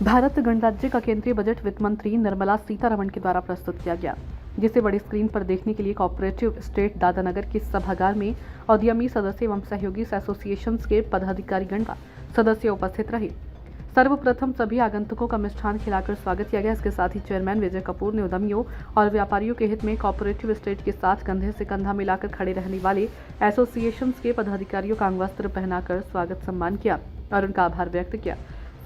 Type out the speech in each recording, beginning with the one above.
भारत गणराज्य का केंद्रीय बजट वित्त मंत्री निर्मला सीतारमण के द्वारा प्रस्तुत किया गया, जिसे बड़ी स्क्रीन पर देखने के लिए कोऑपरेटिव स्टेट दादानगर के सभागार में उद्यमी सदस्य एवं सहयोगी एसोसिएशन के पदाधिकारीगण व सदस्य उपस्थित रहे। सर्वप्रथम सभी आगंतुकों का मिष्ठान खिलाकर स्वागत किया गया। इसके साथ ही चेयरमैन विजय कपूर ने उद्यमियों और व्यापारियों के हित में कोऑपरेटिव स्टेट के साथ कंधे से कंधा मिलाकर खड़े रहने वाले एसोसिएशन के पदाधिकारियों का अंगवस्त्र पहनाकर स्वागत सम्मान किया और उनका आभार व्यक्त किया।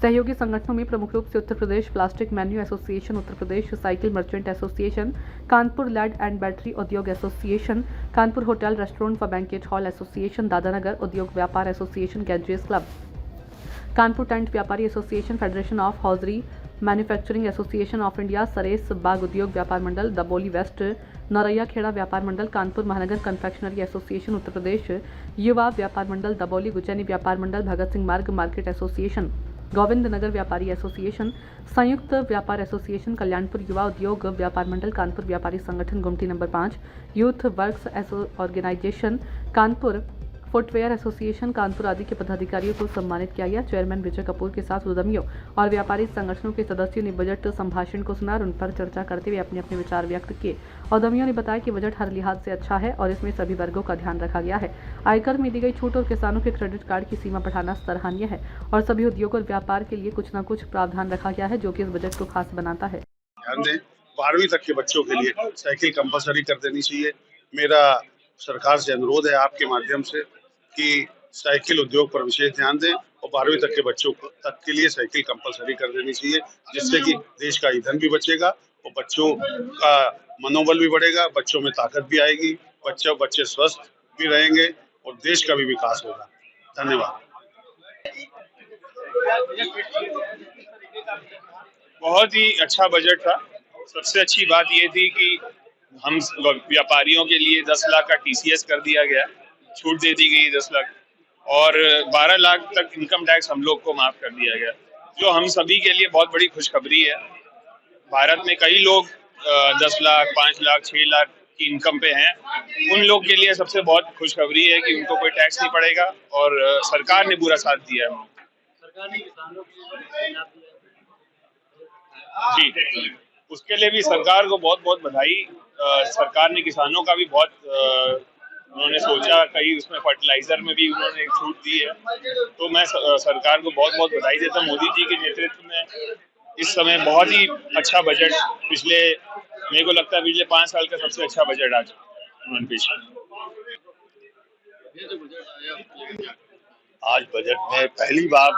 सहयोगी संगठनों में प्रमुख रूप से उत्तर प्रदेश प्लास्टिक मैन्यू association, Uttar Pradesh cycle merchant association, Kanpur lead and battery उद्योग एसोसिएशन, कानपुर होटल रेस्टोरेंट व बैंकेट हॉल एसोसिएशन, दादानगर उद्योग व्यापार association, Ganges club, Kanpur tent व्यापारी association, federation of hosiery manufacturing association of India, Sares Bagh उद्योग व्यापार मंडल, दबोली वेस्ट नरैया खेड़ा व्यापार मंडल, कानपुर महानगर कन्फेक्शनरी एसोसिएशन, उत्तर प्रदेश युवा व्यापार मंडल, दबोली गुजैनी व्यापार मंडल, भगत सिंह मार्ग मार्केट एसोसिएशन, गोविंद नगर व्यापारी एसोसिएशन, संयुक्त व्यापार एसोसिएशन, कल्याणपुर युवा उद्योग व्यापार मंडल, कानपुर व्यापारी संगठन गुमटी number 5, youth works organisation, Kanpur footwear association, Kanpur आदि के पदाधिकारियों को सम्मानित किया गया। चेयरमैन विजय कपूर के साथ उद्यमियों और व्यापारी संगठनों के सदस्यों ने बजट संभाषण को सुना और उन पर चर्चा करते हुए अपने अपने विचार व्यक्त किए। उद्यमियों ने बताया कि बजट हर लिहाज से अच्छा है और इसमें सभी वर्गों का ध्यान रखा गया है। आयकर में दी गई छूट और किसानों के क्रेडिट कार्ड की सीमा बढ़ाना सराहनीय है और सभी उद्योग और व्यापार के लिए कुछ न कुछ प्रावधान रखा गया है, जो कि इस बजट को खास बनाता है। 12वीं तक के बच्चों के लिए साइकिल कंपलसरी कर देनी चाहिए। मेरा सरकार से अनुरोध है आपके माध्यम से कि साइकिल उद्योग पर विशेष ध्यान दें और 12वीं तक के बच्चों तक के लिए साइकिल कंपलसरी कर देनी चाहिए, जिससे कि देश का ईंधन भी बचेगा और बच्चों का मनोबल भी बढ़ेगा, बच्चों में ताकत भी आएगी, बच्चे स्वस्थ भी रहेंगे और देश का भी विकास होगा। धन्यवाद। बहुत ही अच्छा बजट था। सबसे अच्छी बात ये थी कि हम व्यापारियों के लिए 10 लाख का टीसीएस कर दिया गया, छूट दे दी गई 10 लाख और 12 लाख तक इनकम टैक्स हम लोग को माफ कर दिया गया, जो हम सभी के लिए बहुत बड़ी खुशखबरी है। भारत में कई लोग 10 लाख, 5 लाख, 6 लाख की इनकम पे हैं। उन लोग के लिए सबसे बहुत खुशखबरी है कि उनको कोई टैक्स नहीं पड़ेगा और सरकार ने पूरा साथ दिया है। जी, उसके लिए भी सरकार को बहुत बहुत बधाई। सरकार ने किसानों का भी बहुत उन्होंने सोचा, कहीं उसमें फर्टिलाइजर में भी उन्होंने छूट दी है, तो मैं सरकार को बहुत बहुत बधाई देता हूँ। मोदी जी के नेतृत्व में इस समय बहुत ही अच्छा बजट, मेरे को लगता है पिछले 5 साल का सबसे अच्छा बजट आज उन्होंने पेश किया। आज बजट में पहली बार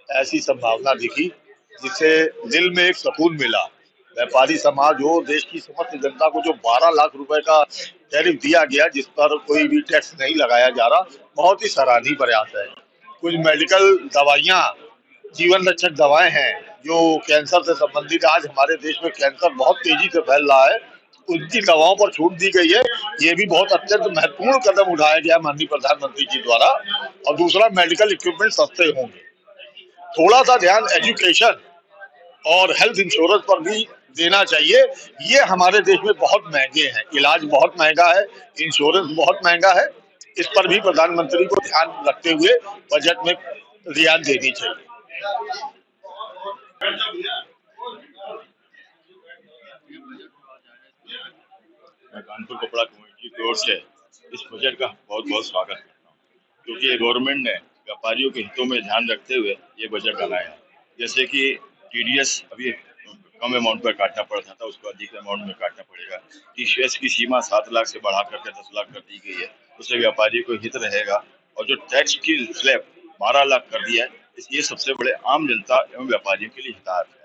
ऐसी संभावना दिखी जिससे दिल में एक सुकून मिला। व्यापारी समाज हो, देश की समस्त जनता को जो 12 लाख रुपए का टैरिफ दिया गया, जिस पर कोई भी टैक्स नहीं लगाया जा रहा, बहुत ही सराहनीय प्रयास है। कुछ मेडिकल दवाइयां, जीवन रक्षक दवाएं हैं जो कैंसर से संबंधित, आज हमारे देश में कैंसर बहुत तेजी से फैल रहा है, उनकी दवाओं पर छूट दी गई है। ये भी बहुत अत्यंत महत्वपूर्ण कदम उठाया गया माननीय प्रधानमंत्री जी द्वारा। और दूसरा, मेडिकल इक्विपमेंट सस्ते होंगे। थोड़ा सा ध्यान एजुकेशन और हेल्थ इंश्योरेंस पर भी देना चाहिए। ये हमारे देश में बहुत महंगे हैं, इलाज बहुत महंगा है, इंश्योरेंस बहुत महंगा है। इस पर भी प्रधानमंत्री को ध्यान रखते हुए बजट में रियायत देनी चाहिए। मैं कानपुर कपड़ा कमेटी की ओर से इस बजट का बहुत बहुत स्वागत करता हूँ, क्योंकि ये गवर्नमेंट ने व्यापारियों के हितों में ध्यान रखते हुए ये बजट बनाया है। जैसे कि टीडीएस अभी कम अमाउंट पर काटना पड़ता था, उसको अधिक अमाउंट में काटना पड़ेगा। टीसीएस की सीमा 7 लाख से बढ़ा करके 10 लाख कर दी गई है, उससे व्यापारी को हित रहेगा। और जो टैक्स की स्लैब 12 लाख कर दिया है, ये सबसे बड़े आम जनता एवं व्यापारियों के लिए हितधारक है।